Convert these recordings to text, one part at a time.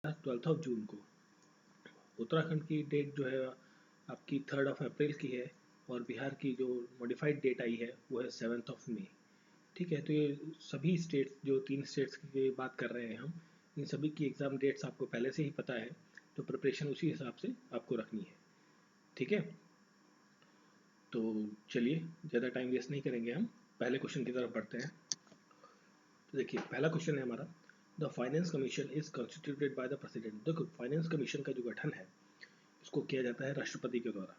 12 जून को। उत्तराखंड की डेट जो है आपकी 3 अप्रैल की है, और बिहार की जो मॉडिफाइड डेट आई है वो है 7 मई। ठीक है, तो ये सभी स्टेट्स, जो 3 स्टेट्स की बात कर रहे हैं हम, इन सभी की एग्ज़ाम डेट्स आपको पहले से ही पता है, तो प्रिपरेशन उसी हिसाब से आपको रखनी है। ठीक है, तो चलिए ज़्यादा टाइम वेस्ट नहीं करेंगे, हम पहले क्वेश्चन की तरफ बढ़ते हैं। तो देखिए पहला क्वेश्चन है हमारा, the finance commission is constituted by the president. देखो फाइनेंस कमीशन का जो गठन है इसको किया जाता है राष्ट्रपति के द्वारा।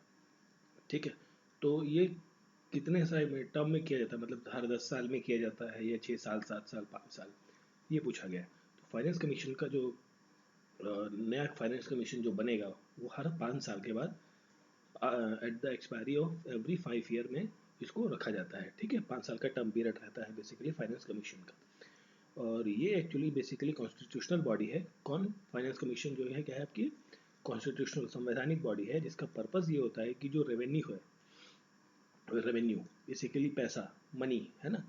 ठीक है, तो ये कितने साल में टर्म में किया जाता है, मतलब हर 10 साल में किया जाता है या 6 साल, 7 साल, 5 साल, ये पूछा गया है। तो फाइनेंस कमीशन का जो नया फाइनेंस कमीशन जो बनेगा वो हर 5 साल के बाद at the expiry of every 5 year में इसको रखा जाता है। ठीक है, 5 साल का टर्म पीरियड रहता है बेसिकली फाइनेंस कमीशन का। और ये एक्चुअली बेसिकली कॉन्स्टिट्यूशनल बॉडी है। कौन? फाइनेंस कमीशन जो है क्या है आपकी कॉन्स्टिट्यूशनल संवैधानिक बॉडी है, जिसका पर्पज़ ये होता है कि जो रेवेन्यू बेसिकली पैसा, मनी है ना,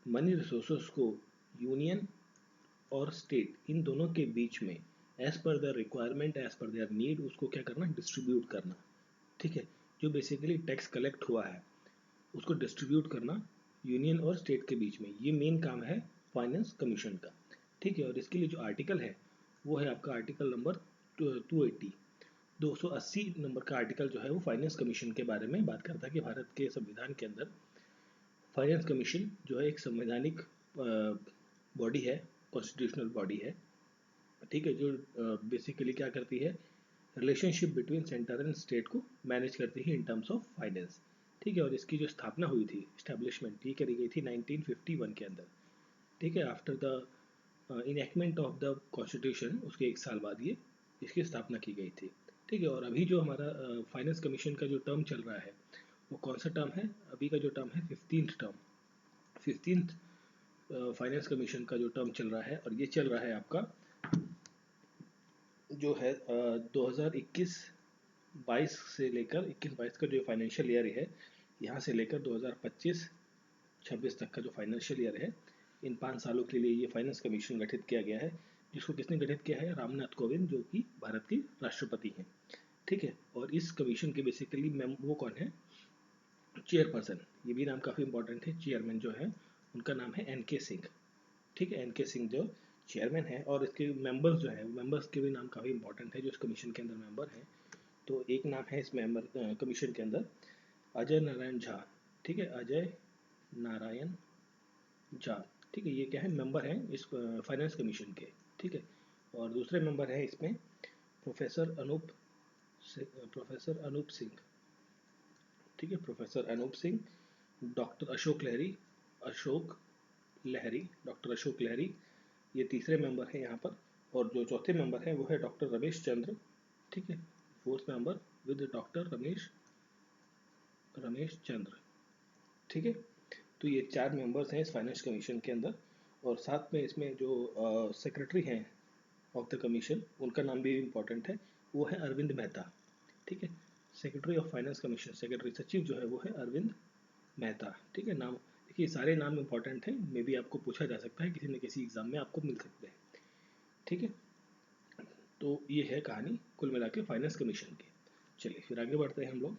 मनी रिसोर्सेस को यूनियन और स्टेट इन दोनों के बीच में as per the requirement, as per their need, उसको क्या करना, डिस्ट्रीब्यूट करना। ठीक है, जो बेसिकली टैक्स कलेक्ट हुआ है उसको डिस्ट्रीब्यूट करना यूनियन और स्टेट के बीच में, ये मेन काम है फाइनेंस कमीशन का। ठीक है, और इसके लिए जो आर्टिकल है वो है आपका आर्टिकल नंबर 280। 280 नंबर का आर्टिकल जो है वो फाइनेंस कमीशन के बारे में बात करता है कि भारत के संविधान के अंदर फाइनेंस कमीशन जो है एक संवैधानिक बॉडी है, कॉन्स्टिट्यूशनल बॉडी है। ठीक है, जो बेसिकली क्या करती है, relationship between centre and state को मैनेज करती है इन टर्म्स ऑफ फाइनेंस। ठीक है, और इसकी जो स्थापना हुई थी, इस्टेब्लिशमेंट ये करी गई थी 1951 के अंदर। ठीक है, after the enactment of the constitution, उसके 1 साल बाद ये इसकी स्थापना की गई थी। ठीक है, और अभी जो हमारा फाइनेंस कमीशन का जो टर्म चल रहा है वो कौन सा टर्म है? अभी का जो टर्म है 15th term, 15th finance commission का जो टर्म चल रहा है, और ये चल रहा है आपका जो है 2021-22 से लेकर 21-22 का जो फाइनेंशियल ईयर है, यहाँ से लेकर 2025-26 तक का जो फाइनेंशियल ईयर है, इन 5 सालों के लिए ये फाइनेंस कमीशन गठित किया गया है, जिसको किसने गठित किया है? रामनाथ कोविंद, जो कि भारत के राष्ट्रपति हैं। ठीक है, और इस कमीशन के बेसिकली वो कौन है? चेयरपर्सन, ये भी नाम काफ़ी इंपॉर्टेंट है। चेयरमैन जो है उनका नाम है एन के सिंह। ठीक है, एन के सिंह जो चेयरमैन है, और इसके मेंबर्स जो है, मेंबर्स के भी नाम काफ़ी इंपॉर्टेंट है जो इस कमीशन के अंदर मेंबर हैं। तो एक नाम है इस मेंबर कमीशन के अंदर अजय नारायण झा। ठीक है, अजय नारायण झा। ठीक है, ये क्या है, मेंबर हैं इस फाइनेंस कमीशन के। ठीक है, और दूसरे मेंबर हैं इसमें प्रोफेसर अनूप प्रोफेसर अनूप सिंह। ठीक है, प्रोफेसर अनूप सिंह, डॉक्टर अशोक लहरी, अशोक लहरी, डॉक्टर अशोक लहरी, ये तीसरे मेंबर हैं यहाँ पर। और जो चौथे मेंबर हैं वो है डॉक्टर रमेश चंद्र। ठीक है, fourth member with doctor Ramesh Chandra. ठीक है, तो ये 4 मेंबर्स हैं इस फाइनेंस कमीशन के अंदर, और साथ में इसमें जो सेक्रेटरी हैं ऑफ द कमीशन, उनका नाम भी इम्पोर्टेंट है, वो है अरविंद मेहता। ठीक है, secretary of finance commission, secretary सचिव जो है वो है अरविंद मेहता। ठीक है, नाम देखिए, सारे नाम इंपॉर्टेंट हैं, मे बी आपको पूछा जा सकता है किसी न किसी एग्जाम में, आपको मिल सकते हैं। ठीक है, तो ये है कहानी कुल मिला के फाइनेंस कमीशन की। चलिए फिर आगे बढ़ते हैं हम लोग।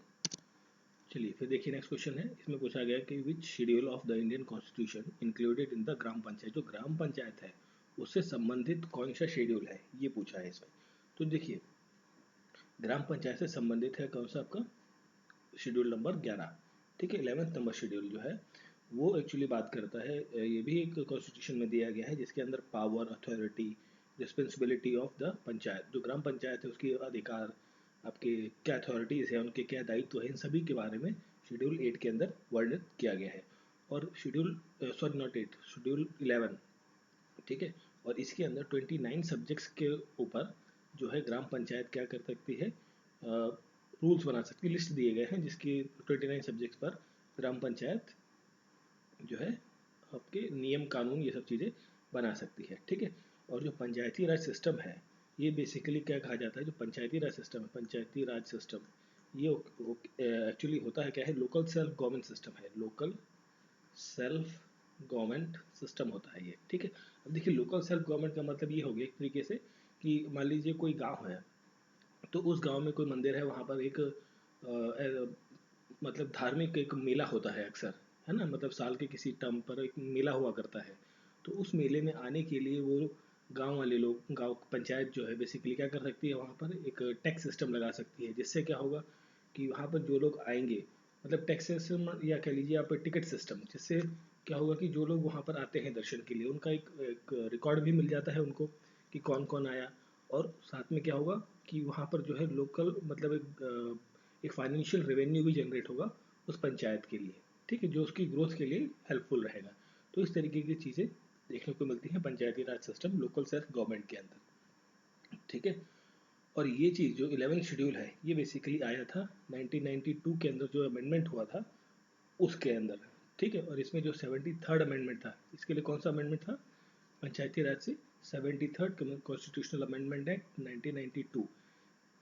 चलिए फिर देखिए नेक्स्ट क्वेश्चन है, इसमें पूछा गया कि which schedule of the Indian constitution included in the gram panchayat. जो ग्राम पंचायत है उससे संबंधित कौन सा शेड्यूल है, ये पूछा है इसमें। तो देखिए ग्राम पंचायत से संबंधित है कौन सा आपका शेड्यूल नंबर 11। ठीक है, 11th नंबर शेड्यूल जो है वो एक्चुअली बात करता है, ये भी एक कॉन्स्टिट्यूशन में दिया गया है, जिसके अंदर power, authority, responsibility of the panchayat, जो ग्राम पंचायत है उसके अधिकार, आपके क्या अथॉरिटीज़ है, उनके क्या दायित्व है, इन सभी के बारे में शेड्यूल 8 के अंदर वर्णित किया गया है। और शेड्यूल सॉरी नॉट 8, शेड्यूल 11। ठीक है, और इसके अंदर 29 सब्जेक्ट्स के ऊपर जो है ग्राम पंचायत क्या कर सकती है, रूल्स बना सकती है, लिस्ट दिए गए हैं जिसकी 29 सब्जेक्ट्स पर ग्राम पंचायत जो है आपके नियम कानून ये सब चीज़ें बना सकती है। ठीक है, और जो पंचायती राज सिस्टम है, ये बेसिकली क्या कहा जाता है, जो पंचायती राज सिस्टम है, पंचायती राज सिस्टम ये एक्चुअली होता है क्या है, लोकल सेल्फ गवर्नमेंट सिस्टम है, लोकल सेल्फ गवर्नमेंट सिस्टम होता है ये, ठीक है। अब देखिए लोकल सेल्फ गवर्नमेंट का मतलब ये हो गया एक तरीके से कि मान लीजिए कोई गांव है, तो उस गांव में कोई मंदिर है, वहाँ पर एक मतलब धार्मिक एक मेला होता है अक्सर, है ना, मतलब साल के किसी टर्म पर एक मेला हुआ करता है। तो उस मेले में आने के लिए वो गांव वाले लोग, गांव पंचायत जो है बेसिकली क्या कर सकती है, वहाँ पर एक टैक्स सिस्टम लगा सकती है, जिससे क्या होगा कि वहाँ पर जो लोग आएंगे, मतलब टैक्स सिस्टम या कह लीजिए आप टिकट सिस्टम, जिससे क्या होगा कि जो लोग वहाँ पर आते हैं दर्शन के लिए, उनका एक रिकॉर्ड भी मिल जाता है उनको कि कौन कौन आया। और साथ में क्या होगा कि वहाँ पर जो है लोकल मतलब एक फाइनेंशियल रेवेन्यू भी जनरेट होगा उस पंचायत के लिए, ठीक है, जो उसकी ग्रोथ के लिए हेल्पफुल रहेगा। तो इस तरीके की चीज़ें देखने को मिलती हैं पंचायती राज सिस्टम लोकल सेल्फ गवर्नमेंट के अंदर, ठीक है। और ये चीज़ जो 11 शेड्यूल है ये बेसिकली आया था 1992 के अंदर, जो अमेंडमेंट हुआ था उसके अंदर, ठीक है। और इसमें जो 73rd अमेंडमेंट था, इसके लिए कौन सा अमेंडमेंट था, पंचायती राज से 73rd कॉन्स्टिट्यूशनल अमेंडमेंट एक्ट 1992।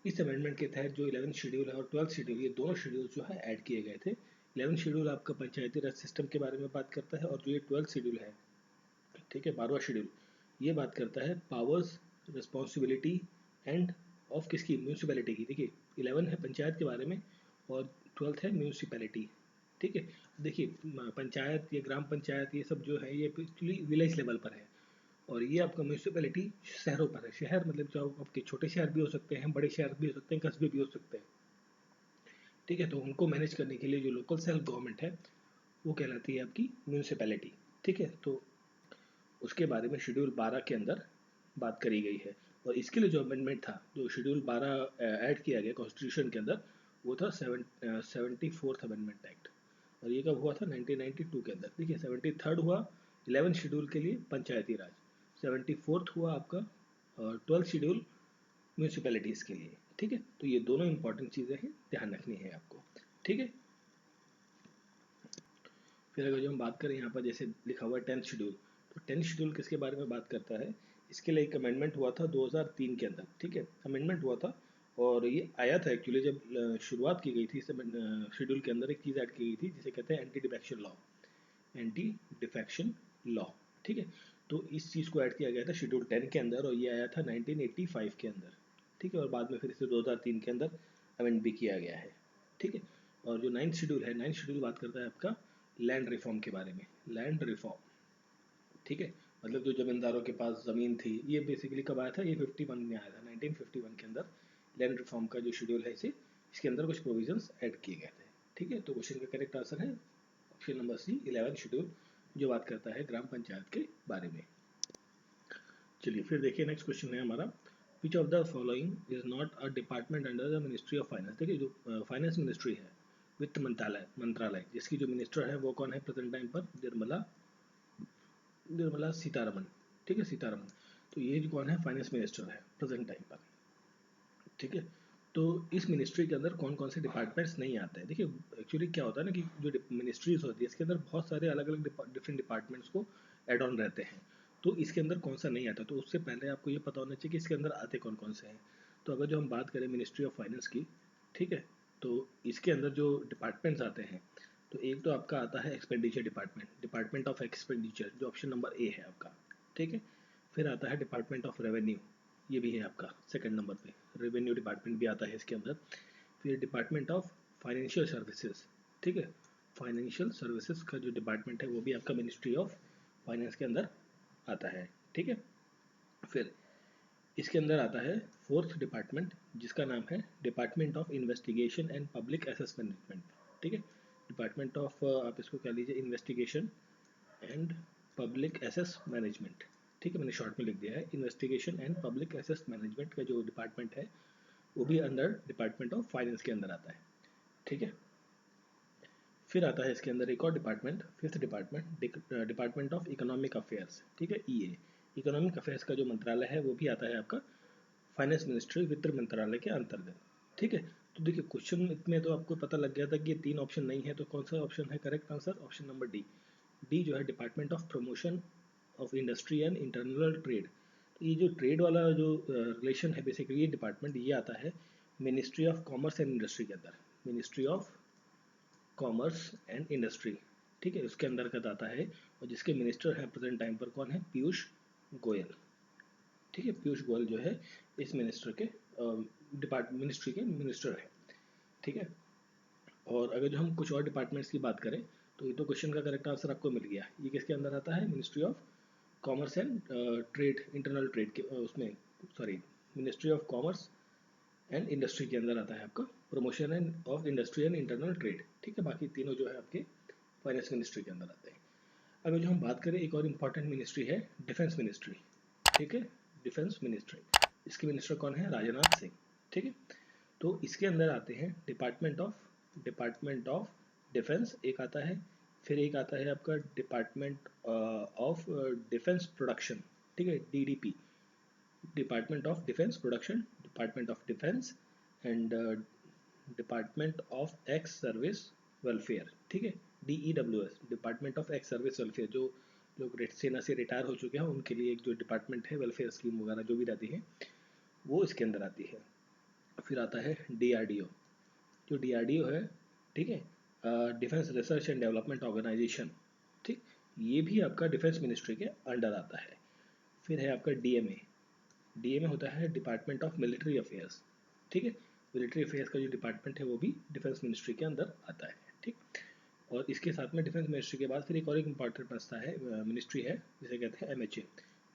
इस अमेंडमेंट के तहत जो 11 शेड्यूल है और 12 शेड्यूल, ये दोनों शेड्यूल जो है ऐड किए गए थे। 11 शेड्यूल आपका पंचायती राज सिस्टम के बारे में बात करता है, और जो ये 12 शेड्यूल है, ठीक है, 12वां शेड्यूल, ये बात करता है पावर्स, रिस्पॉन्सिबिलिटी एंड ऑफ किसकी, म्यूनसिपैलिटी की। देखिए 11 है पंचायत के बारे में और 12 है म्यूनसिपैलिटी, ठीक है। देखिए पंचायत, ये ग्राम पंचायत, ये सब जो है ये एक्चुअली विलेज लेवल पर है, और ये आपका म्यूनसिपैलिटी शहरों पर है। शहर मतलब जो आपके छोटे शहर भी हो सकते हैं, बड़े शहर भी हो सकते हैं, कस्बे भी हो सकते हैं, ठीक है। तो उनको मैनेज करने के लिए जो लोकल सेल्फ गवर्नमेंट है वो कहलाती है आपकी म्यूनसिपैलिटी, ठीक है। तो उसके बारे में शेड्यूल 12 के अंदर बात करी गई है। और इसके लिए जो अमेंडमेंट था, जो शेड्यूल 12 ऐड किया गया कॉन्स्टिट्यूशन के अंदर, वो था 74th अमेंडमेंट एक्ट। और ये कब हुआ था, 1992 के अंदर। देखिए 73rd हुआ 11 शेड्यूल के लिए पंचायती राज, 74th हुआ आपका 12 शेड्यूल म्यूनसिपैलिटीज़ के लिए, ठीक है। तो ये दोनों इंपॉर्टेंट चीज़ें हैं, ध्यान रखनी है आपको, ठीक है। फिर अगर जो हम बात करें यहाँ पर जैसे लिखा हुआ है 10th शेड्यूल, तो 10th शेड्यूल किसके बारे में बात करता है, इसके लिए एक अमेंडमेंट हुआ था 2003 के अंदर, ठीक है, अमेंडमेंट हुआ था। और ये आया था एक्चुअली जब शुरुआत की गई थी इस शेड्यूल के अंदर, एक चीज़ ऐड की गई थी जिसे कहते हैं anti defection law, anti defection law, ठीक है। तो इस चीज़ को ऐड किया गया था शेड्यूल 10 के अंदर, और ये आया था 1985 के अंदर, ठीक है। और बाद में फिर इसे 2003 के अंदर अमेंड भी किया गया है, ठीक है। और जो 9th शेड्यूल है, 9th शेड्यूल बात करता है आपका लैंड रिफॉर्म के बारे में, लैंड रिफॉर्म, ठीक है। मतलब जो जमींदारों के पास ज़मीन थी, ये बेसिकली कब आया था, ये 51 में आया था, 1951 के अंदर लैंड रिफॉर्म का जो शेड्यूल है, इसे इसके अंदर कुछ प्रोविजंस ऐड किए गए थे, ठीक है। तो क्वेश्चन का करेक्ट आंसर है ऑप्शन नंबर सी, 11 शेड्यूल, जो बात करता है ग्राम पंचायत के बारे में। चलिए फिर देखिए नेक्स्ट क्वेश्चन है हमारा, विच of the following is not a department under the ministry of finance. देखिए जो फाइनेंस मिनिस्ट्री है, वित्त मंत्रालय मंत्रालय जिसकी जो मिनिस्टर है वो कौन है प्रेजेंट टाइम पर, निर्मला निर्मला सीतारमन, ठीक है, सीतारमन। तो ये जो कौन है, फाइनेंस मिनिस्टर है प्रेजेंट टाइम पर, ठीक है। तो इस मिनिस्ट्री के अंदर कौन कौन से डिपार्टमेंट्स नहीं आते हैं, देखिए एक्चुअली क्या होता है ना कि जो मिनिस्ट्रीज होती है इसके अंदर बहुत सारे अलग अलग डिफरेंट डिपार्टमेंट्स को एड ऑन रहते हैं। तो इसके अंदर कौन सा नहीं आता, तो उससे पहले आपको ये पता होना चाहिए कि इसके अंदर आते कौन कौन से हैं। तो अगर जो हम बात करें मिनिस्ट्री ऑफ फाइनेंस की, ठीक है, तो इसके अंदर जो डिपार्टमेंट्स आते हैं, तो एक तो आपका आता है expenditure department, department of expenditure, जो ऑप्शन नंबर ए है आपका, ठीक है। फिर आता है डिपार्टमेंट ऑफ रेवेन्यू, ये भी है आपका सेकंड नंबर पे, रेवेन्यू डिपार्टमेंट भी आता है इसके अंदर। फिर डिपार्टमेंट ऑफ फाइनेंशियल सर्विसेज, ठीक है, फाइनेंशियल सर्विसेज का जो डिपार्टमेंट है वो भी आपका मिनिस्ट्री ऑफ फाइनेंस के अंदर आता है, ठीक है। फिर इसके अंदर आता है फोर्थ डिपार्टमेंट, जिसका नाम है department of investigation and public एसेस मैनेजमेंट, ठीक है, डिपार्टमेंट ऑफ आप इसको कह लीजिए इन्वेस्टिगेशन एंड पब्लिक एसेस मैनेजमेंट, ठीक है, मैंने शॉर्ट में लिख दिया है, इन्वेस्टिगेशन एंड पब्लिक एसेस मैनेजमेंट का जो डिपार्टमेंट है वो भी अंडर डिपार्टमेंट ऑफ फाइनेंस के अंदर आता है, ठीक है। फिर आता है इसके अंदर एक और department, fifth department, department of economic affairs, ठीक है, ईए, इकोनॉमिक अफेयर्स का जो मंत्रालय है वो भी आता है आपका फाइनेंस मिनिस्ट्री, वित्त मंत्रालय के अंतर्गत, ठीक है। तो देखिए क्वेश्चन में तो आपको पता लग गया था कि ये तीन ऑप्शन नहीं है, तो कौन सा ऑप्शन है correct answer, option number D, D जो है department of promotion of industry and internal trade. तो ये जो ट्रेड वाला जो रिलेशन है बेसिकली, ये डिपार्टमेंट ये आता है ministry of commerce and industry के अंदर, ministry of commerce and industry, ठीक है, उसके अंतर्गत आता है, और जिसके मिनिस्टर हैं प्रेजेंट टाइम पर कौन है, पीयूष गोयल। ठीक है, पीयूष गोयल जो है इस मिनिस्टर के मिनिस्ट्री के मिनिस्टर है। ठीक है, और अगर जो हम कुछ और डिपार्टमेंट्स की बात करें तो ये तो क्वेश्चन का करेक्ट आंसर आपको मिल गया। ये किसके अंदर आता है, ministry of commerce and trade, internal trade के उसमें, sorry, ministry of commerce and industry के अंदर आता है आपका promotion end of industry and internal trade. ठीक है, बाकी तीनों जो है आपके फाइनेंस मिनिस्ट्री के अंदर आते हैं। अगर जो हम बात करें एक और इम्पॉर्टेंट मिनिस्ट्री है डिफेंस मिनिस्ट्री। ठीक है, डिफेंस मिनिस्ट्री, इसके मिनिस्टर कौन है, राजनाथ सिंह। ठीक है, तो इसके अंदर आते हैं डिपार्टमेंट ऑफ डिफेंस एक आता है, फिर एक आता है आपका डिपार्टमेंट ऑफ डिफेंस प्रोडक्शन। ठीक है, DDP, department of defence production, department of defence and department of ex service welfare. ठीक है, DEWS, department of ex service welfare, जो लोग सेना से रिटायर हो चुके हैं उनके लिए एक जो डिपार्टमेंट है, वेलफेयर स्कीम वगैरह जो भी रहती है वो इसके अंदर आती है। फिर आता है DRDO, जो DRDO है, ठीक है, defence research and development organisation. ठीक, ये भी आपका डिफेंस मिनिस्ट्री के अंडर आता है। फिर है आपका DMA होता है डिपार्टमेंट ऑफ मिलिट्री अफेयर्स। ठीक है, मिलिट्री अफेयर्स का जो डिपार्टमेंट है वो भी डिफेंस मिनिस्ट्री के अंदर आता है। ठीक, और इसके साथ में डिफेंस मिनिस्ट्री के बाद फिर एक और इम्पॉर्टेंट बचता है, मिनिस्ट्री है जिसे कहते हैं MHA,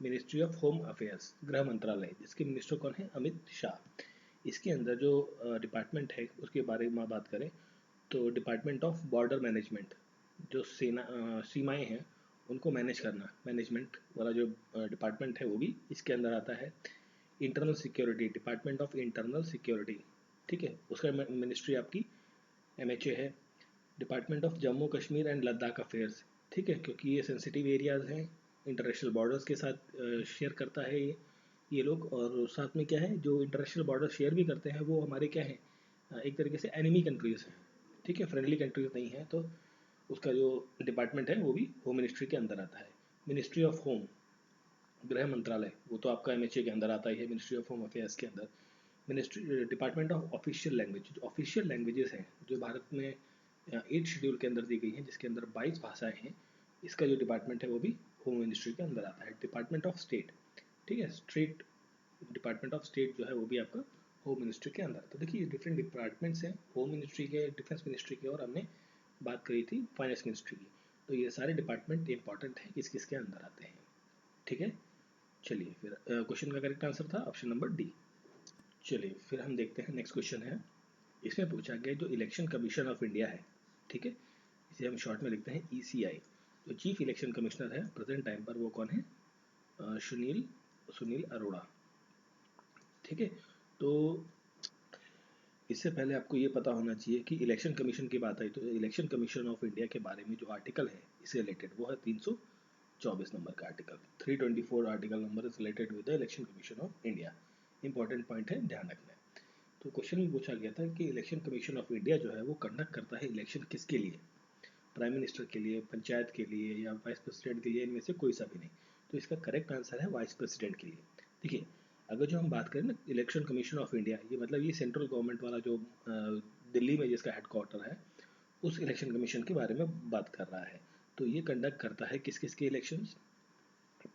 ministry of home affairs, गृह मंत्रालय, जिसके मिनिस्टर कौन है, अमित शाह। इसके अंदर जो डिपार्टमेंट है उसके बारे में बात करें तो डिपार्टमेंट ऑफ बॉर्डर मैनेजमेंट, जो सीमाएं हैं उनको मैनेज करना, मैनेजमेंट वाला जो डिपार्टमेंट है वो भी इसके अंदर आता है। Internal security, department of internal security, ठीक है, उसका मिनिस्ट्री आपकी MHA है। Department of Jammu Kashmir and Ladakh affairs, ठीक है, क्योंकि ये सेंसिटिव एरियाज़ हैं, इंटरनेशनल बॉर्डर्स के साथ शेयर करता है ये लोग, और साथ में क्या है, जो इंटरनेशनल बॉर्डर शेयर भी करते हैं वो हमारे क्या है, एक तरीके से एनिमी कंट्रीज़ हैं। ठीक है, फ्रेंडली कंट्रीज नहीं है, तो उसका जो डिपार्टमेंट है वो भी होम मिनिस्ट्री के अंदर आता है। मिनिस्ट्री ऑफ होम, गृह मंत्रालय, वो तो आपका MHA के अंदर आता ही है, मिनिस्ट्री ऑफ होम अफेयर्स के अंदर। Ministry department of official language, जो ऑफिशियल लैंग्वेजेस हैं जो भारत में 8 शेड्यूल के अंदर दी गई हैं, जिसके अंदर 22 भाषाएं हैं, इसका जो डिपार्टमेंट है वो भी होम मिनिस्ट्री के अंदर आता है। डिपार्टमेंट ऑफ स्टेट, ठीक है, स्टेट, डिपार्टमेंट ऑफ स्टेट जो है वो भी आपका होम मिनिस्ट्री के अंदर। तो देखिए डिफरेंट डिपार्टमेंट्स हैं होम मिनिस्ट्री के, डिफेंस मिनिस्ट्री के, और हमने बात करी थी फाइनेंस मिनिस्ट्री की। तो ये सारे डिपार्टमेंट इंपॉर्टेंट हैं किस किस के अंदर आते हैं। ठीक है, चलिए फिर क्वेश्चन का करेक्ट आंसर था ऑप्शन नंबर डी। चलिए फिर हम देखते हैं नेक्स्ट क्वेश्चन है। इसमें पूछा गया जो इलेक्शन कमीशन ऑफ इंडिया है, ठीक है, इसे हम शॉर्ट में लिखते हैं ECI, जो चीफ इलेक्शन कमिश्नर है प्रेजेंट टाइम पर वो कौन है, सुनील सुनील अरोड़ा। ठीक है, तो इससे पहले आपको ये पता होना चाहिए कि इलेक्शन कमीशन की बात आई तो इलेक्शन कमीशन ऑफ इंडिया के बारे में जो आर्टिकल है इससे रिलेटेड वो है 324 नंबर का article. 324 article number is related with the election commission of India. Important point है, ध्यान रखना है। तो क्वेश्चन में पूछा गया था कि इलेक्शन कमीशन ऑफ इंडिया जो है वो कंडक्ट करता है इलेक्शन किसके लिए, प्राइम मिनिस्टर के लिए, पंचायत के लिए, या वाइस प्रेसिडेंट के लिए, इनमें से कोई सा भी नहीं। तो इसका करेक्ट आंसर है वाइस प्रेसिडेंट के लिए। देखिए अगर जो हम बात करें ना इलेक्शन कमीशन ऑफ इंडिया, ये मतलब ये सेंट्रल गवर्नमेंट वाला जो दिल्ली में जिसका हेडक्वार्टर है उस इलेक्शन कमीशन के बारे में बात कर रहा है। तो ये कंडक्ट करता है किस किस के इलेक्शंस,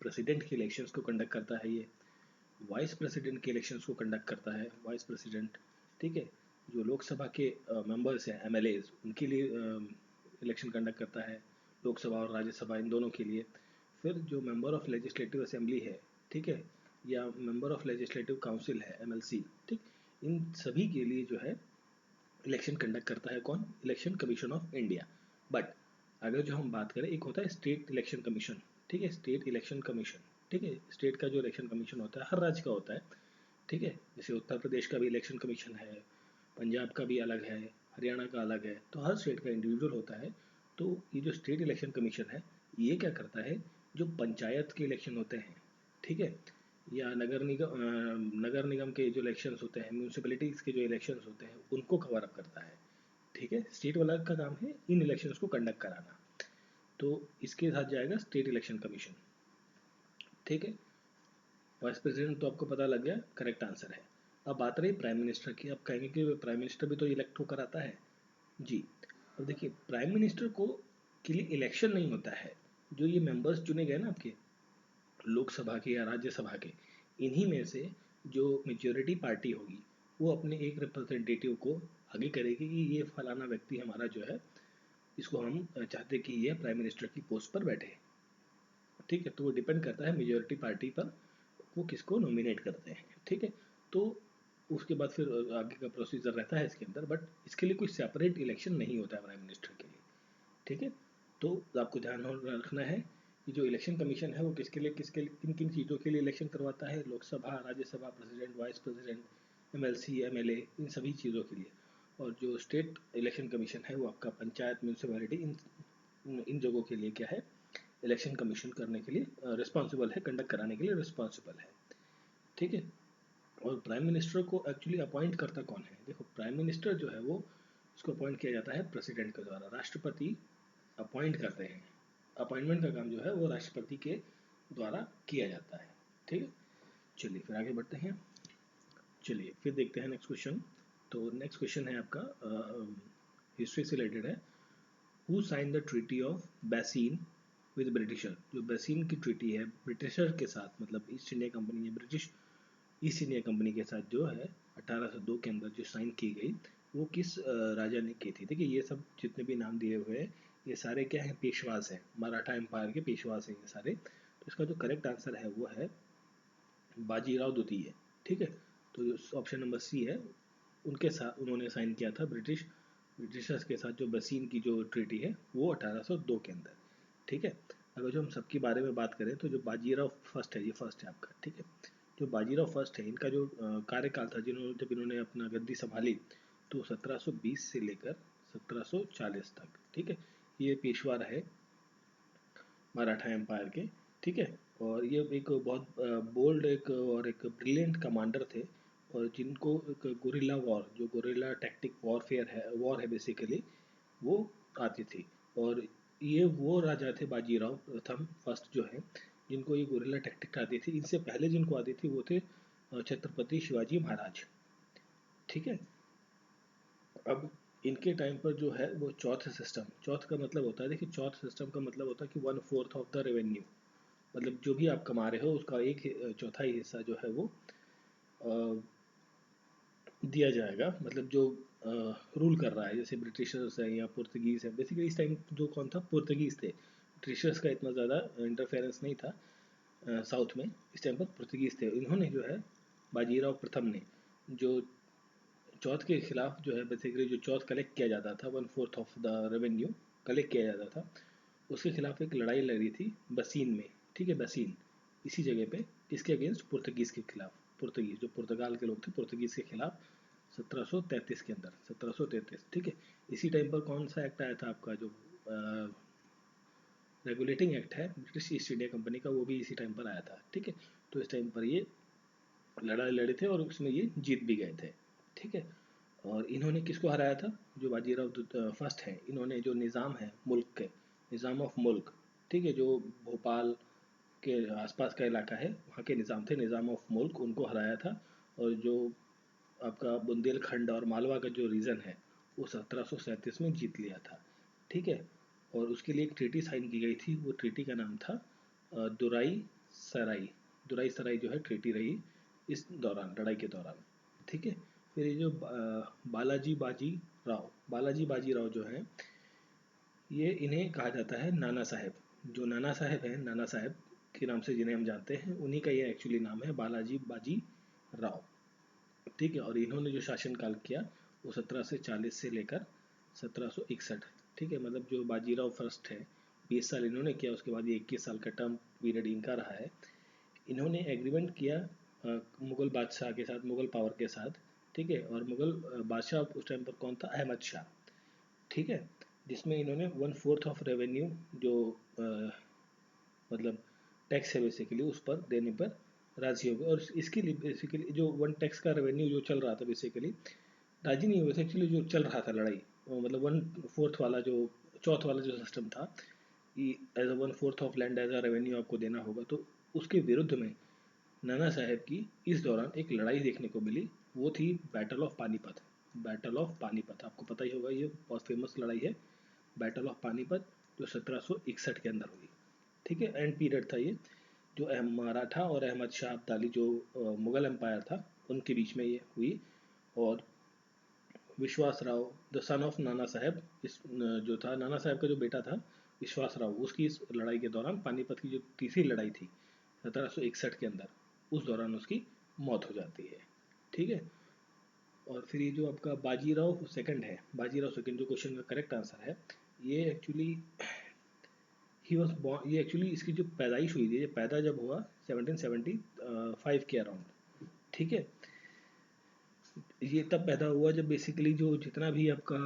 प्रेसिडेंट के इलेक्शंस को कंडक्ट करता है ये, वाइस प्रेसिडेंट के इलेक्शंस को कंडक्ट करता है वाइस प्रेसिडेंट, ठीक है, जो लोकसभा के मेंबर्स हैं MLAs उनके लिए इलेक्शन कंडक्ट करता है, लोकसभा और राज्यसभा इन दोनों के लिए। फिर जो मेंबर ऑफ लेजिस्लेटिव असेंबली है, ठीक है, या मेंबर ऑफ लेजिस्लेटिव काउंसिल है MLC, ठीक, इन सभी के लिए जो है इलेक्शन कंडक्ट करता है कौन, election commission of India. But अगर जो हम बात करें एक होता है स्टेट इलेक्शन कमीशन, ठीक है, स्टेट इलेक्शन कमीशन, ठीक है, स्टेट का जो इलेक्शन कमीशन होता है हर राज्य का होता है, ठीक है, जैसे उत्तर प्रदेश का भी इलेक्शन कमीशन है, पंजाब का भी अलग है, हरियाणा का अलग है, तो हर स्टेट का इंडिविजुअल होता है। तो ये जो स्टेट इलेक्शन कमीशन है ये क्या करता है, जो पंचायत के इलेक्शन होते हैं, ठीक है, या नगर निगम के जो इलेक्शंस होते हैं, म्यूनसिपैलिटीज़ के जो इलेक्शंस होते हैं उनको कवर अप करता है। ठीक है, स्टेट वाला का काम है इन इलेक्शंस को कंडक्ट कराना, तो इसके साथ जाएगा स्टेट इलेक्शन कमीशन। ठीक है, वाइस प्रेसिडेंट तो आपको पता लग गया, करेक्ट आंसर है। अब बात रही प्राइम मिनिस्टर की, अब कहेंगे कि प्राइम मिनिस्टर भी तो इलेक्ट होकर आता है। जी, अब देखिए प्राइम मिनिस्टर को के लिए इलेक्शन नहीं होता है। जो ये मेंबर्स चुने गए ना आपके लोकसभा के या राज्यसभा के, इन्हीं में से जो मेजोरिटी पार्टी होगी वो अपने एक रिप्रेजेंटेटिव को आगे करेगी कि ये फलाना व्यक्ति हमारा जो है, इसको हम चाहते कि ये प्राइम मिनिस्टर की पोस्ट पर बैठे। ठीक है, तो वो डिपेंड करता है मेजोरिटी पार्टी पर, वो किसको नॉमिनेट करते हैं। ठीक है, तो उसके बाद फिर आगे का प्रोसीजर रहता है इसके अंदर, बट इसके लिए कोई सेपरेट इलेक्शन नहीं होता है प्राइम मिनिस्टर के लिए। ठीक है, तो आपको ध्यान रखना है कि जो इलेक्शन कमीशन है वो किसके लिए किन किन चीज़ों के लिए इलेक्शन करवाता है, Lok Sabha, Rajya Sabha, president, vice president, MLC, MLA, इन सभी चीज़ों के लिए। और जो स्टेट इलेक्शन कमीशन है वो आपका पंचायत, म्यूनसिपैलिटी, इन जगहों के लिए क्या है, इलेक्शन कमीशन करने के लिए रिस्पॉन्सिबल है, कंडक्ट कराने के लिए रिस्पॉन्सिबल है। ठीक है, और प्राइम मिनिस्टर को एक्चुअली अपॉइंट करता कौन है? देखो, प्राइम मिनिस्टर जो है वो उसको अपॉइंट किया जाता है प्रेसिडेंट के द्वारा, राष्ट्रपति अपॉइंट करते हैं। अपॉइंटमेंट का काम जो है वो राष्ट्रपति के द्वारा किया जाता है। ठीक है, चलिए फिर आगे बढ़ते हैं। चलिए फिर देखते हैं नेक्स्ट क्वेश्चन। तो नेक्स्ट क्वेश्चन है आपका हिस्ट्री से रिलेटेड है। Who sign the treaty of Bassein with britisher? जो बैसीन की ट्रीटी है ब्रिटिशर के साथ, मतलब ईस्ट इंडिया कंपनी या ब्रिटिश ईस्ट इंडिया कंपनी के साथ जो है 1802 के अंदर जो साइन की गई, वो किस राजा ने की थी? देखिए, ये सब जितने भी नाम दिए हुए हैं ये सारे क्या हैं, पेशवास हैं, मराठा एम्पायर के पेशवास हैं ये सारे। तो इसका जो करेक्ट आंसर है वो है बाजीराव द्वितीय। ठीक है, तो ऑप्शन नंबर सी है, उनके साथ उन्होंने साइन किया था ब्रिटिशर्स के साथ जो बसीन की जो ट्रीटी है वो 1802 के अंदर। ठीक है, अगर जो हम सबके बारे में बात करें तो जो बाजीराव फर्स्ट है, ये फर्स्ट है आपका। ठीक है, जो बाजीराव फर्स्ट है, इनका जो कार्यकाल था, जब इन्होंने अपना गद्दी संभाली तो 1720 से लेकर 1740 तक। ठीक है, ये पेशवा रहे मराठा एम्पायर के। ठीक है, और ये एक बहुत बोल्ड एक और एक ब्रिलियंट कमांडर थे, और जिनको एक गोरिल्ला वॉर, जो गोरिल्ला टैक्टिक वॉर है बेसिकली, वो आती थी। और ये वो राजा थे बाजीराव प्रथम फर्स्ट जो है, जिनको ये गोरिल्ला टैक्टिक आती थी। इनसे पहले जिनको आती थी वो थे छत्रपति शिवाजी महाराज। ठीक है, अब इनके टाइम पर जो है वो चौथ सिस्टम, चौथ का मतलब होता है, देखिए चौथ सिस्टम का मतलब होता है कि 1/4 ऑफ द रेवेन्यू, मतलब जो भी आप कमा रहे हो उसका एक चौथाई हिस्सा जो है वो अ, दिया जाएगा। मतलब जो रूल कर रहा है, जैसे ब्रिटिशर्स है या पुर्तगीज है, बेसिकली इस टाइम जो कौन था, पुर्तगीज थे। ब्रिटिशर्स का इतना ज़्यादा इंटरफेरेंस नहीं था साउथ में, इस टाइम पर पुर्तगीज थे। इन्होंने जो है बाजीराव प्रथम ने जो चौथ के खिलाफ जो है, बेसिकली जो चौथ कलेक्ट किया जाता था, 1/4 ऑफ द रेवेन्यू कलेक्ट किया जाता था, उसके खिलाफ एक लड़ाई लड़ी थी बसीन में। ठीक है, बसीन इसी जगह पे, किसके अगेंस्ट, पुर्तगीज के खिलाफ। पुर्तगीज जो पुर्तगाल के लोग थे, पुर्तगीज के खिलाफ 1733 के अंदर, 1733। ठीक है, इसी टाइम पर कौन सा एक्ट आया था आपका, जो रेगुलेटिंग एक्ट है ब्रिटिश ईस्ट इंडिया कंपनी का, वो भी इसी टाइम पर आया था। ठीक है, तो इस टाइम पर ये लड़ाई लड़े थे और उसमें ये जीत भी गए थे। ठीक है, और इन्होंने किसको हराया था, जो बाजीराव फर्स्ट हैं, इन्होंने जो निज़ाम है मुल्क के, निज़ाम ऑफ मुल्क, ठीक है, जो भोपाल के आसपास का इलाका है वहाँ के निज़ाम थे, निज़ाम ऑफ मुल्क, उनको हराया था। और जो आपका बुंदेलखंड और मालवा का जो रीजन है वो 1737 में जीत लिया था। ठीक है, और उसके लिए एक ट्रीटी साइन की गई थी, वो ट्रीटी का नाम था दुराई सराई। दुराई सराई जो है ट्रीटी रही इस दौरान, लड़ाई के दौरान। ठीक है, फिर ये जो बालाजी बाजी राव जो है, ये इन्हें कहा जाता है नाना साहेब। जो नाना साहेब हैं, नाना साहेब के नाम से जिन्हें हम जानते हैं, उन्हीं का ये एक्चुअली नाम है बालाजी बाजी राव। ठीक है, और इन्होंने जो शासनकाल किया वो 1740 से लेकर 1761। ठीक है, मतलब जो बाजीराव फर्स्ट है 20 साल इन्होंने किया, उसके बाद ये 21 साल का टर्म पीरियड इनका रहा है। इन्होंने एग्रीमेंट किया मुग़ल बादशाह के साथ, मुग़ल पावर के साथ। ठीक है, और मुग़ल बादशाह उस टाइम पर कौन था, अहमद शाह। ठीक है, जिसमें इन्होंने 1/4 ऑफ रेवेन्यू जो मतलब टैक्स है बेसिकली उस पर देने पर राजी हो गए। और इसके लिए बेसिकली जो वन टैक्स का रेवेन्यू जो चल रहा था, बेसिकली राजी नहीं हुए थे एक्चुअली, जो चल रहा था लड़ाई, मतलब 1/4 वाला जो चौथ वाला जो सिस्टम था कि as a 1/4 of land as a revenue आपको देना होगा, तो उसके विरुद्ध में नाना साहेब की इस दौरान एक लड़ाई देखने को मिली, वो थी battle of Panipat. Battle of Panipat आपको पता ही होगा, ये बहुत फेमस लड़ाई है, बैटल ऑफ पानीपत। जो 1761 के अंदर हुई। ठीक है, एंड पीरियड था ये, जो मराठा और अहमद शाह अब्दाली जो मुगल एम्पायर था उनके बीच में ये हुई। और विश्वास Rao the son of Nana Saheb, इस जो था नाना साहब का जो बेटा था विश्वास राव, उसकी इस लड़ाई के दौरान, पानीपत की जो तीसरी लड़ाई थी 1761 के अंदर, उस दौरान उसकी मौत हो जाती है। ठीक है, और फिर ये जो आपका बाजीराव सेकंड है, बाजीराव सेकंड जो क्वेश्चन का करेक्ट आंसर है, ये एक्चुअली ही वॉज बॉर्न, ये एक्चुअली इसकी जो पैदाइश हुई थी, ये पैदा जब हुआ 1775 के अराउंड। ठीक है, ये तब पैदा हुआ जब बेसिकली जो जितना भी आपका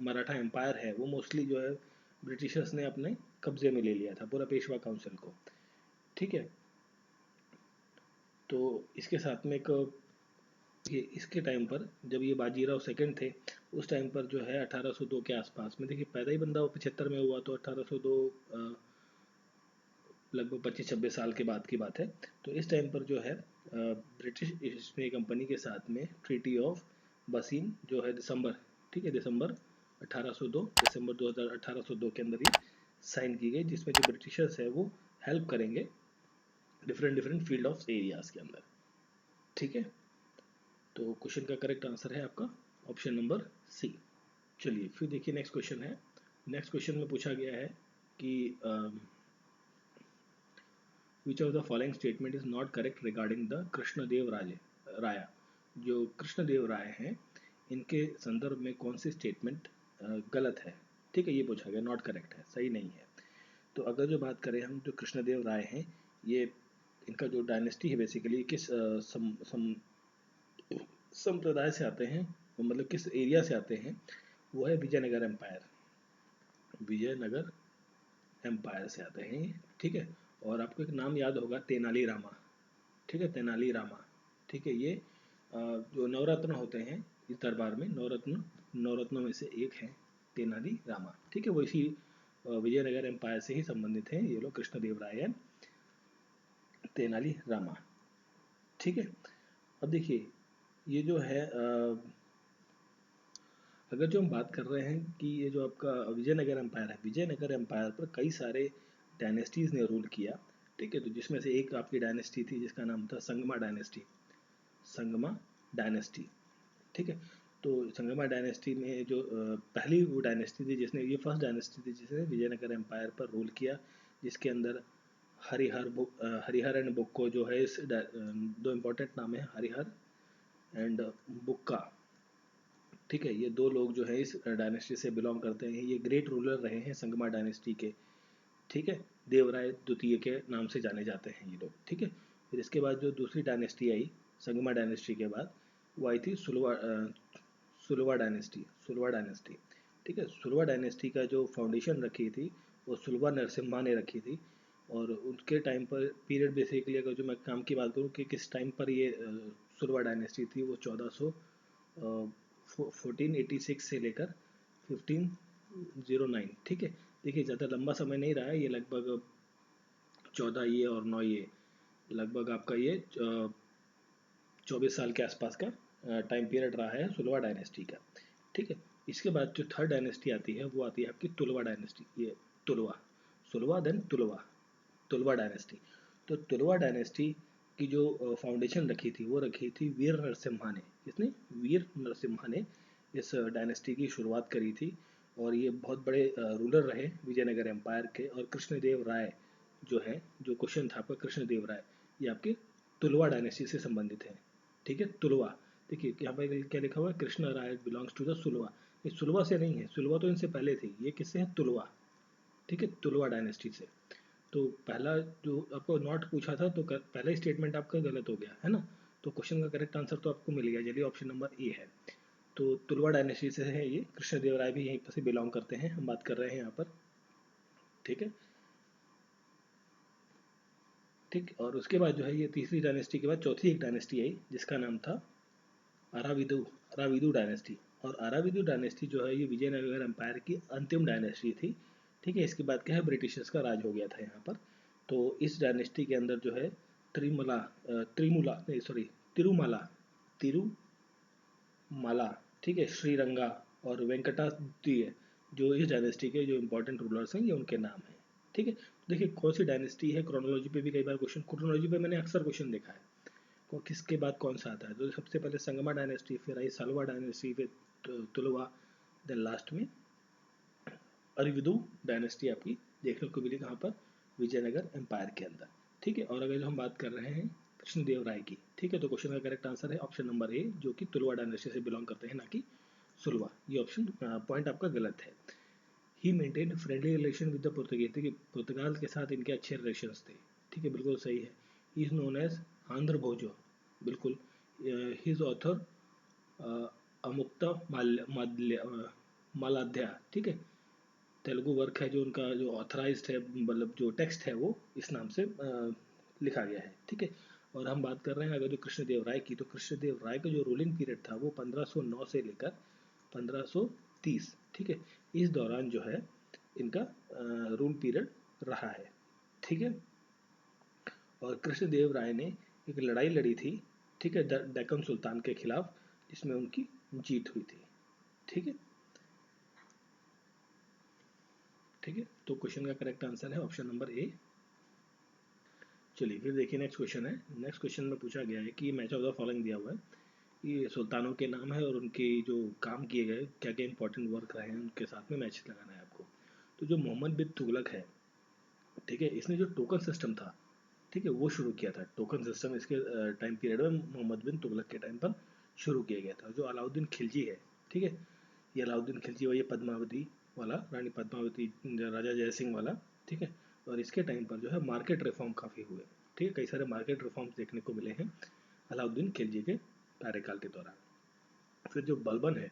मराठा एम्पायर है वो मोस्टली जो है ब्रिटिशर्स ने अपने कब्जे में ले लिया था, पूरा पेशवा काउंसिल को। ठीक है, तो इसके साथ में एक ये इसके टाइम पर जब ये बाजीराव सेकंड थे, उस टाइम पर जो है 1802 के आसपास में, देखिए पैदा ही बंदा 75 में हुआ, तो 1802 लगभग 25-26 साल के बाद की बात है। तो इस टाइम पर जो है ब्रिटिश ईस्ट इंडिया कंपनी के साथ में ट्रीटी ऑफ बसीन जो है दिसंबर, ठीक है, दिसंबर 1802, दिसंबर 2000 1802 के अंदर ये साइन की गई, जिसमें जो ब्रिटिशर्स है वो हेल्प करेंगे different different field of areas के अंदर। ठीक है, तो क्वेश्चन का करेक्ट आंसर है आपका ऑप्शन नंबर सी। चलिए फिर देखिए नेक्स्ट क्वेश्चन है। नेक्स्ट क्वेश्चन में पूछा गया है कि which of the following statement is not correct regarding the Krishnadeva Raya. जो कृष्णदेव राय हैं इनके संदर्भ में कौन सी स्टेटमेंट गलत है। ठीक है, ये पूछा गया, नॉट करेक्ट है, सही नहीं है। तो अगर जो बात करें हम, जो कृष्णदेव राय हैं, ये इनका जो डायनेस्टी है बेसिकली किस संप्रदाय से आते हैं, मतलब किस एरिया से आते हैं, वो है विजयनगर एम्पायर, विजयनगर एम्पायर से आते हैं। ठीक है, और आपको एक नाम याद होगा, तेनाली रामा। ठीक है, तेनाली रामा। ठीक है, ये जो नवरत्न होते हैं इस दरबार में, नवरत्नों में से एक है तेनाली रामा। ठीक है, वो इसी विजयनगर एम्पायर से ही संबंधित हैं ये लोग, कृष्णदेव राय एंड तेनाली रामा। ठीक है, अब देखिए ये जो है अगर जो हम बात कर रहे हैं कि ये जो आपका विजयनगर एम्पायर है, विजयनगर एम्पायर पर कई सारे डायनेस्टीज़ ने रूल किया। ठीक है, तो जिसमें से एक आपकी डायनेस्टी थी जिसका नाम था संगमा डायनेस्टी, संगमा डायनेस्टी। ठीक है, तो संगमा डायनेस्टी में जो पहली वो डायनेस्टी थी जिसने, ये फर्स्ट डायनेस्टी थी जिसने विजयनगर एम्पायर पर रूल किया, जिसके अंदर हरिहर एंड बुक्को जो है, इस दो इम्पोर्टेंट नाम है, हरिहर एंड बुक्का। ठीक है, ये दो लोग जो है इस डायनेस्टी से बिलोंग करते हैं, ये ग्रेट रूलर रहे हैं संगमा डायनेस्टी के। ठीक है, देवराय द्वितीय के नाम से जाने जाते हैं ये लोग। ठीक है, फिर इसके बाद जो दूसरी डायनेस्टी आई संगमा डायनेस्टी के बाद, वो आई थी सुलवा डायनेस्टी, सुलवा डायनेस्टी। ठीक है, सुलवा डायनेस्टी का जो फाउंडेशन रखी थी वो सुलवा नरसिम्हा ने रखी थी। और उनके टाइम पर पीरियड बेसिकली अगर जो मैं काम की बात करूँ कि किस टाइम पर ये सुलवा डायनेस्टी थी, वो 1486 से लेकर 1509। ठीक है, देखिए ज़्यादा लंबा समय नहीं रहा है ये, लगभग 14 ये और 9 ये, लगभग आपका ये 24 साल के आसपास का टाइम पीरियड रहा है सुलवा डायनेस्टी का। ठीक है, इसके बाद जो थर्ड डायनेस्टी आती है वो आती है आपकी तुलवा डायनेस्टी, ये तुलवा, सुलवा देन तुलवा, तुलवा डायनेस्टी। तो तुलवा डायनेस्टी की जो फाउंडेशन रखी थी वो रखी थी वीर नरसिम्हा ने। किसने? वीर नरसिम्हा ने इस डायनेस्टी की शुरुआत करी थी। और ये बहुत बड़े रूलर रहे विजयनगर एम्पायर के। और कृष्णदेव राय जो है, जो क्वेश्चन था आपका कृष्णदेव राय, ये आपके तुलवा डायनेस्टी से संबंधित है। ठीक है, तुलवा, देखिए यहाँ पर क्या लिखा हुआ है, कृष्ण राय बिलोंग्स टू द सुलवा। ये सुलवा से नहीं है, सुलवा तो इनसे पहले थी, ये किससे है? तुलवा। ठीक है, तुलवा डायनेस्टी से। तो पहला जो आपको नॉट पूछा था, तो पहला ही स्टेटमेंट आपका गलत हो गया है ना। तो क्वेश्चन का करेक्ट आंसर तो आपको मिल गया, चलिए ऑप्शन नंबर ए है। तो तुलवा डायनेस्टी से है ये, कृष्णदेव राय भी यहीं पर से बिलोंग करते हैं, हम बात कर रहे हैं यहाँ पर। ठीक है, ठीक, और उसके बाद जो है ये तीसरी डायनेस्टी के बाद चौथी एक डायनेस्टी आई जिसका नाम था अराविदु, अराविदु डायनेस्टी। और अराविदु डायनेस्टी जो है ये विजयनगर एम्पायर की अंतिम डायनेस्टी थी। ठीक है, इसके बाद क्या है, ब्रिटिशर्स का राज हो गया था यहाँ पर। तो इस डायनेस्टी के अंदर जो है त्रिमुला, त्रिमुला नहीं सॉरी, तिरुमाला, तिरुमाला, ठीक है, श्रीरंगा और वेंकटा द्वितीय, जो इस डायनेस्टी के जो इंपॉर्टेंट रूलर्स हैं ये उनके नाम हैं। ठीक है, देखिए कौन सी डायनेस्टी है, क्रोनोलॉजी पे भी कई बार क्वेश्चन, क्रोनोलॉजी पे मैंने अक्सर क्वेश्चन देखा है को किसके बाद कौन सा आता है। तो सबसे पहले संगमा डायनेस्टी, फिर आई सालवा डायनेस्टी, फिर तुलवा, देन लास्ट में अरिविदु डायनेस्टी आपकी देखने को मिली कहाँ पर, विजयनगर एम्पायर के अंदर। ठीक है, और अगर हम बात कर रहे हैं कृष्णदेव राय की, ठीक है, तो क्वेश्चन का करेक्ट आंसर है ऑप्शन नंबर ए, जो कि तुलवा डायनेस्टी से बिलोंग करते हैं, ना कि सुलवा। ये ऑप्शन पॉइंट आपका गलत है। He maintain friendly relation with the Portuguese, ठीक है, पुर्तगाल के साथ इनके अच्छे रिलेशन थे। ठीक है, बिल्कुल सही है। He is known as Andhra Bhoja, बिल्कुल। हिज ऑथर अमुक्ता मालाध्या, ठीक है, तेलुगु वर्क है जो उनका जो ऑथराइज्ड है, मतलब जो टेक्स्ट है वो इस नाम से लिखा गया है। ठीक है, और हम बात कर रहे हैं अगर जो कृष्णदेव राय की, तो कृष्णदेव राय का जो रूलिंग पीरियड था वो 1509 से लेकर 1530, ठीक है, इस दौरान जो है इनका रूल पीरियड रहा है। ठीक है, और कृष्णदेव राय ने एक लड़ाई लड़ी थी, ठीक है, डेक्कन सुल्तान के खिलाफ, जिसमें उनकी जीत हुई थी। ठीक है, ठीक है, तो क्वेश्चन का करेक्ट आंसर है ऑप्शन नंबर ए। चलिए फिर देखिए नेक्स्ट क्वेश्चन है। नेक्स्ट क्वेश्चन में पूछा गया है कि मैच ऑफ द फॉलोइंग दिया हुआ है, ये सुल्तानों के नाम है और उनके जो काम किए गए क्या क्या इंपॉर्टेंट वर्क रहे हैं उनके साथ में मैच लगाना है आपको। तो जो मोहम्मद बिन तुगलक है, ठीक है, इसने जो टोकन सिस्टम था, ठीक है, वो शुरू किया था। टोकन सिस्टम इसके टाइम पीरियड में मोहम्मद बिन तुगलक के टाइम पर शुरू किया गया था। जो अलाउद्दीन खिलजी है, ठीक है, ये अलाउद्दीन खिलजी और ये पद्मावती वाला, रानी पद्मावती, राजा जय सिंह वाला, ठीक है, और इसके टाइम पर जो है मार्केट रिफॉर्म काफ़ी हुए। ठीक है, कई सारे मार्केट रिफॉर्म्स देखने को मिले हैं अलाउद्दीन खिलजी के कार्यकाल के दौरान। फिर जो बलबन है,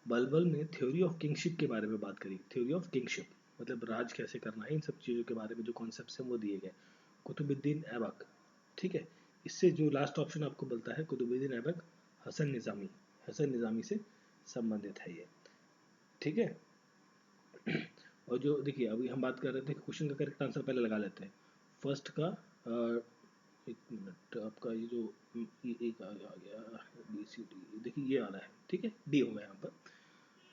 बलबन ने थ्योरी ऑफ किंगशिप के बारे में बात करी। थ्योरी ऑफ किंगशिप मतलब राज कैसे करना है, इन सब चीज़ों के बारे में जो कॉन्सेप्ट हैं वो दिए गए। कुतुबुद्दीन ऐबक, ठीक है, इससे जो लास्ट ऑप्शन आपको मिलता है कुतुबुद्दीन ऐबक, हसन निज़ामी, हसन निज़ामी से संबंधित है ये। ठीक है, और जो देखिए अभी हम बात कर रहे थे क्वेश्चन का करेक्ट आंसर पहले लगा लेते हैं। फर्स्ट का एक मिनट, आपका ये जो ये एक आ गया बी सी डी, देखिए ये आ रहा है, ठीक है, डी होगा यहाँ पर।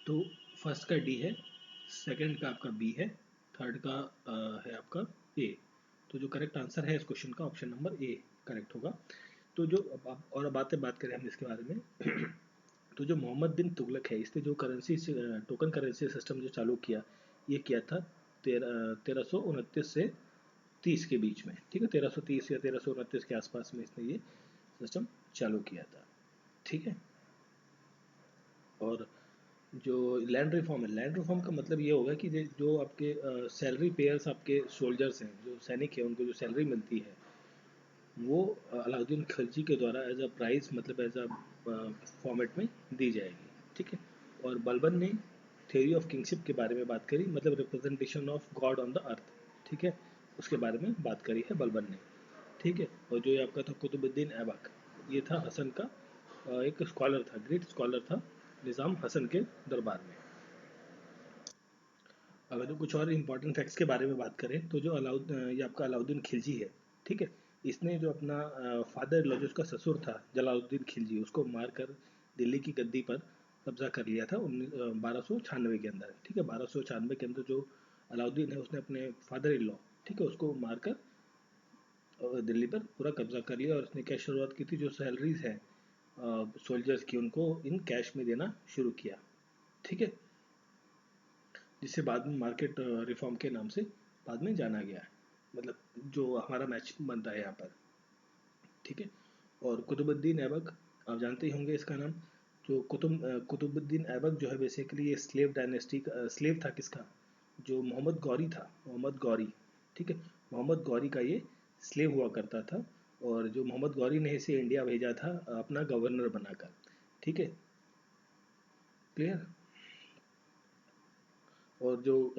तो फर्स्ट का डी है, सेकंड का आपका बी है, थर्ड का है आपका ए। तो जो करेक्ट आंसर है इस क्वेश्चन का ऑप्शन नंबर ए करेक्ट होगा। तो जो और बात करें हम इसके बारे में तो जो मोहम्मद बिन तुगलक है, इसने जो करेंसी टोकन करेंसी सिस्टम जो चालू किया, ये किया था 1329 से 30 के बीच में। ठीक है, 1330 या 1329 के आसपास में इसने ये सिस्टम चालू किया था। ठीक है, और जो लैंड रिफॉर्म है, लैंड रिफॉर्म का मतलब ये होगा कि जो आपके सैलरी पेयर्स, आपके सोल्जर्स हैं, जो सैनिक हैं, उनको जो सैलरी मिलती है वो अलाउद्दीन खिलजी के द्वारा एज अ प्राइज, मतलब एज अ फॉर्मेट में दी जाएगी। ठीक है, और बलबन ने थ्योरी ऑफ किंगशिप के बारे में बात करी, मतलब representation of God on the earth, ठीक है, उसके बारे में बात करी है बलबन ने। ठीक है, और जो ये आपका था कुतुबुद्दीन ऐबक, ये था हसन का एक स्कॉलर था, ग्रेट स्कॉलर था निज़ाम हसन के दरबार में। अगर तो कुछ और इम्पोर्टेंट फैक्ट्स के बारे में बात करें तो जो ये आपका अलाउद्दीन खिलजी है, ठीक है, इसने जो अपना फादर लॉ, जो उसका ससुर था जलालुद्दीन खिलजी, उसको मारकर दिल्ली की गद्दी पर कब्जा कर लिया था 1296 के अंदर। ठीक है, 1296 के अंदर जो अलाउद्दीन है उसने अपने फादर इन लॉ, ठीक है, उसको मारकर दिल्ली पर पूरा कब्जा कर लिया, और उसने क्या शुरुआत की थी, जो सैलरीज है सोल्जर्स की, उनको इन कैश में देना शुरू किया। ठीक है, जिसे बाद में मार्केट रिफॉर्म के नाम से बाद में जाना गया है, मतलब जो हमारा मैच बनता है यहाँ पर। ठीक है, और कुतुबुद्दीन ऐबक आप जानते ही होंगे इसका नाम। जो कुतुबुद्दीन ऐबक जो है बेसिकली ये स्लेव डायनेस्टी का स्लेव था, किसका, जो मोहम्मद गौरी था, मोहम्मद गौरी। ठीक है, मोहम्मद गौरी का ये स्लेव हुआ करता था, और जो मोहम्मद गौरी ने इसे इंडिया भेजा था अपना गवर्नर बनाकर। ठीक है, क्लियर। और जो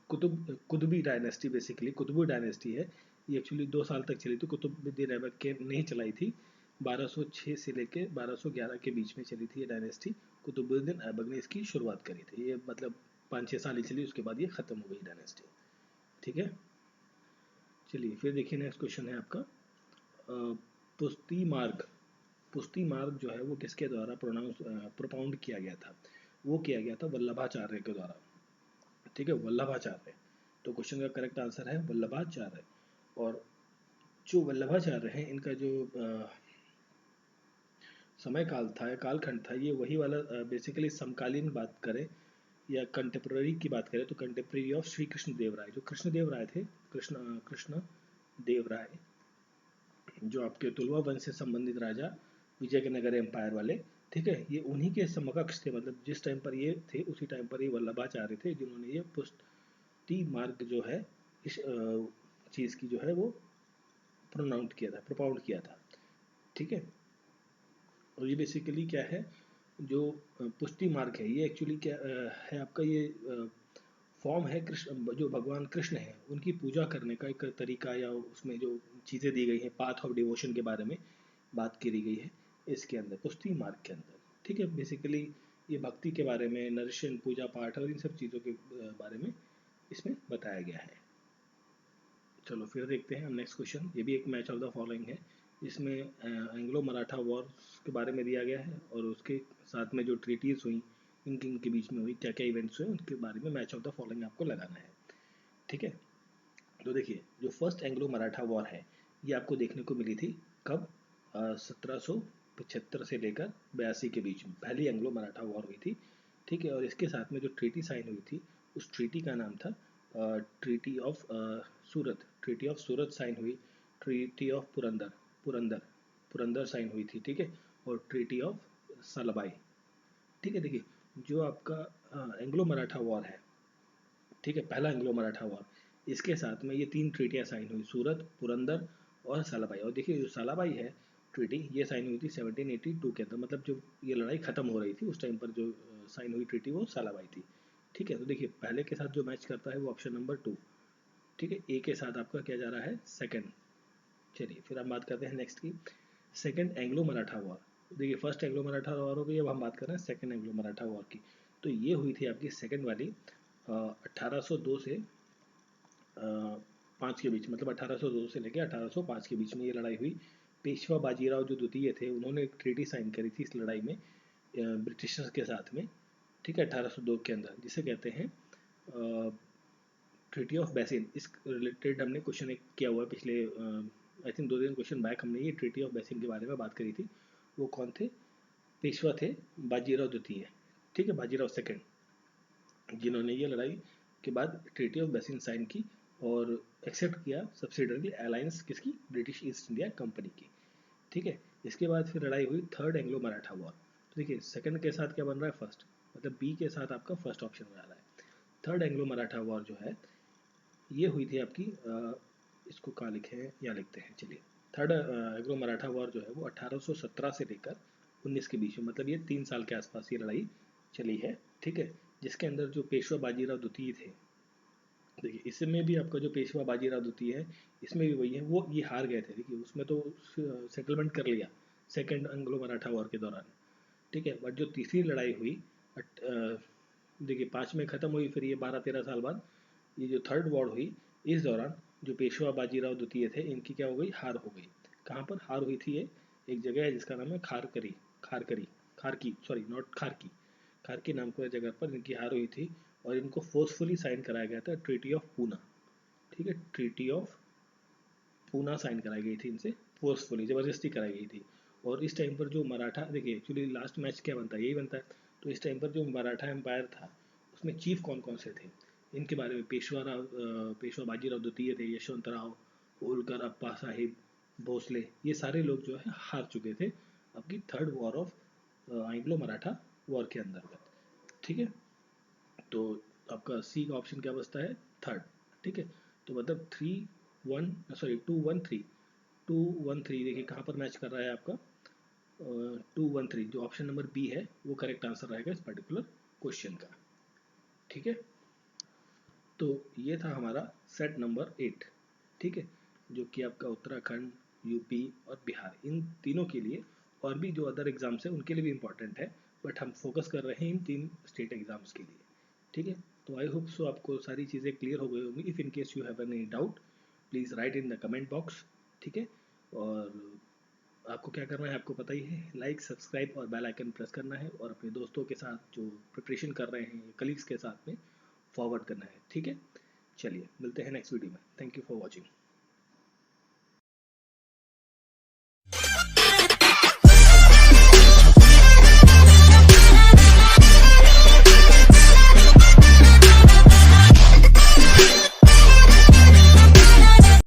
Qutubi dynasty, basically Qutubi dynasty है, ये एक्चुअली 2 साल तक चली थी, कुतुबुद्दीन ऐबक के नहीं चलाई थी। 1206 से लेके 1211 के बीच में चली थी ये डायनेस्टी। कुतुबुद्दीन ऐबक ने इसकी शुरुआत करी थी, ये मतलब 5-6 साल ही चली, उसके बाद ये ख़त्म हो गई डायनेस्टी। ठीक है, चलिए फिर देखिए नेक्स्ट क्वेश्चन है आपका पुस्ती मार्ग। पुस्ती मार्ग जो है वो किसके द्वारा प्रोपाउंड किया गया था, वो किया गया था वल्लभाचार्य के द्वारा। ठीक है, वल्लभाचार्य। तो क्वेश्चन का करेक्ट आंसर है वल्लभाचार्य। और जो वल्लभाचार्य हैं इनका जो समय काल था या कालखंड था, ये वही वाला बेसिकली समकालीन बात करें या कंटेम्प्रेरी की बात करें तो कंटेम्प्रेरी ऑफ श्री कृष्ण देव राय। जो कृष्ण देव राय थे, कृष्ण देव राय, जो आपके तुलवा वंश से संबंधित राजा, विजय के नगर एम्पायर वाले, ठीक है, ये उन्हीं के समकक्ष थे। मतलब जिस टाइम पर ये थे उसी टाइम पर ये वल्लभाचार्य थे जिन्होंने ये पुष्टि मार्ग जो है इस चीज़ की जो है वो प्रोपाउंड किया था। ठीक है, और ये बेसिकली क्या है, जो पुष्टि मार्ग है ये एक्चुअली क्या है आपका, ये फॉर्म है कृष्ण, जो भगवान कृष्ण है उनकी पूजा करने का एक तरीका, या उसमें जो चीज़ें दी गई हैं पाथ ऑफ डिवोशन के बारे में बात करी गई है इसके अंदर, पुष्टि मार्ग के अंदर। ठीक है, बेसिकली ये भक्ति के बारे में, नरिशन, पूजा पाठ और इन सब चीज़ों के बारे में इसमें बताया गया है। चलो फिर देखते हैं हम नेक्स्ट क्वेश्चन। ये भी एक मैच ऑफ द फॉलोइंग है, जिसमें एंग्लो मराठा वॉर्स के बारे में दिया गया है और उसके साथ में जो ट्रीटीज हुई किन के बीच में हुई, क्या क्या इवेंट्स हुए, उनके बारे में मैच ऑफ द फॉलोइंग आपको लगाना है। ठीक है, तो देखिए जो फर्स्ट एंग्लो मराठा वॉर है ये आपको देखने को मिली थी कब, 1775 से लेकर 82 के बीच में पहली एंग्लो मराठा वॉर हुई थी। ठीक है, और इसके साथ में जो ट्रीटी साइन हुई थी उस ट्रीटी का नाम था treaty of Surat. Treaty of Surat sign हुई, treaty of Purandar Purandar Purandar sign हुई थी। ठीक है, और ट्रीटी ऑफ सलाबाई। ठीक है, देखिए जो आपका एंग्लो मराठा वॉर है, ठीक है, पहला एंग्लो मराठा वॉर, इसके साथ में ये 3 ट्रीटियाँ साइन हुई, सूरत, पुरंदर और सालाबाई। और देखिए जो सालाबाई है ट्रीटी, ये साइन हुई थी 1782 के अंदर, मतलब जो ये लड़ाई खत्म हो रही थी उस टाइम पर जो साइन हुई ट्रीटी वो सालाबाई थी। ठीक है, तो देखिए पहले के साथ जो मैच करता है वो ऑप्शन नंबर 2। ठीक है, ए के साथ आपका क्या जा रहा है, सेकंड। चलिए फिर हम बात करते हैं नेक्स्ट की, सेकंड एंग्लो मराठा वॉर। देखिए फर्स्ट एंग्लो मराठा वॉर हो गई, अब हम बात कर रहे हैं सेकंड एंग्लो मराठा वॉर की। तो ये हुई थी आपकी सेकंड वाली 1802 से 5 के बीच, मतलब 1802 से लेकर 1805 के बीच में ये लड़ाई हुई। पेशवा बाजीराव जो द्वितीय थे उन्होंने एक ट्रीटी साइन करी थी इस लड़ाई में ब्रिटिशर्स के साथ में। ठीक है, 1802 के अंदर, जिसे कहते हैं ट्रीटी ऑफ बेसिन। इस रिलेटेड हमने क्वेश्चन एक किया हुआ है पिछले आई थिंक 2 दिन क्वेश्चन बैक, हमने ये ट्रीटी ऑफ बेसिन के बारे में बात करी थी। वो कौन थे, पेशवा थे बाजीराव द्वितीय। ठीक है, बाजीराव सेकंड, जिन्होंने ये लड़ाई के बाद ट्रीटी ऑफ बेसिन साइन की और एक्सेप्ट किया सब्सिडरी अलायंस किसकी, ब्रिटिश ईस्ट इंडिया कंपनी की। ठीक है, इसके बाद फिर लड़ाई हुई थर्ड एंग्लो मराठा वॉर। तो देखिए सेकंड के साथ क्या बन रहा है, फर्स्ट, मतलब बी के साथ आपका फर्स्ट ऑप्शन हो रहा है। थर्ड एंग्लो मराठा वॉर जो है ये हुई थी आपकी इसको कहाँ लिखे हैं, यहाँ लिखते हैं चलिए। थर्ड एंग्लो मराठा वॉर जो है वो 1817 से लेकर 19 के बीच में, मतलब ये 3 साल के आसपास ये लड़ाई चली है। ठीक है, जिसके अंदर जो पेशवा बाजीराव द्वितीय थे, देखिए इसमें भी आपका जो पेशवा बाजीराव द्वितीय है इसमें भी वही है, वो ये हार गए थे। देखिए उसमें तो सेटलमेंट कर लिया सेकेंड एंग्लो मराठा वॉर के दौरान। ठीक है, बट जो तीसरी लड़ाई हुई देखिए 5 में ख़त्म हुई, फिर ये 12-13 साल बाद ये जो थर्ड वॉर हुई, इस दौरान जो पेशवा बाजीराव द्वितीय थे इनकी क्या हो गई, हार हो गई। कहाँ पर हार हुई थी ये, एक जगह है जिसका नाम है खारकरी, खारकरी, खारकी, सॉरी नॉट खारकी, खारकी नाम को जगह पर इनकी हार हुई थी और इनको फोर्सफुली साइन कराया गया था ट्रीटी ऑफ पूना। ठीक है, ट्रीटी ऑफ पूना साइन कराई गई थी इनसे, फोर्सफुली ज़बरदस्ती कराई गई थी। और इस टाइम पर जो मराठा, देखिए एक्चुअली लास्ट मैच क्या बनता है, यही बनता है। तो इस टाइम पर जो मराठा एम्पायर था उसमें चीफ कौन कौन से थे इनके बारे में, पेशवा बाजीराव द्वितीय थे, यशवंतराव, होलकर, अप्पा साहिब, भोसले, ये सारे लोग जो है हार चुके थे आपकी third war of Anglo Maratha war के अंतर्गत। ठीक है, तो आपका सी का ऑप्शन क्या बचता है, थर्ड। ठीक है, तो मतलब 2-1-3 देखिए कहाँ पर मैच कर रहा है आपका, 2-1-3, जो ऑप्शन नंबर बी है वो करेक्ट आंसर रहेगा इस पर्टिकुलर क्वेश्चन का। ठीक है, तो ये था हमारा सेट नंबर 8। ठीक है, जो कि आपका उत्तराखंड, यूपी और बिहार, इन तीनों के लिए, और भी जो अदर एग्जाम्स हैं उनके लिए भी इम्पॉर्टेंट है, बट हम फोकस कर रहे हैं इन 3 स्टेट एग्जाम्स के लिए। ठीक है, तो आई होप सो आपको सारी चीज़ें क्लियर हो गई होंगी। If in case you have any doubt please write in the comment box. ठीक है, और आपको क्या करना है आपको पता ही है, लाइक, सब्सक्राइब और बेल आइकन प्रेस करना है, और अपने दोस्तों के साथ जो प्रिपरेशन कर रहे हैं, कलीग्स के साथ में फॉरवर्ड करना है। ठीक है, चलिए मिलते हैं नेक्स्ट वीडियो में। Thank you for watching.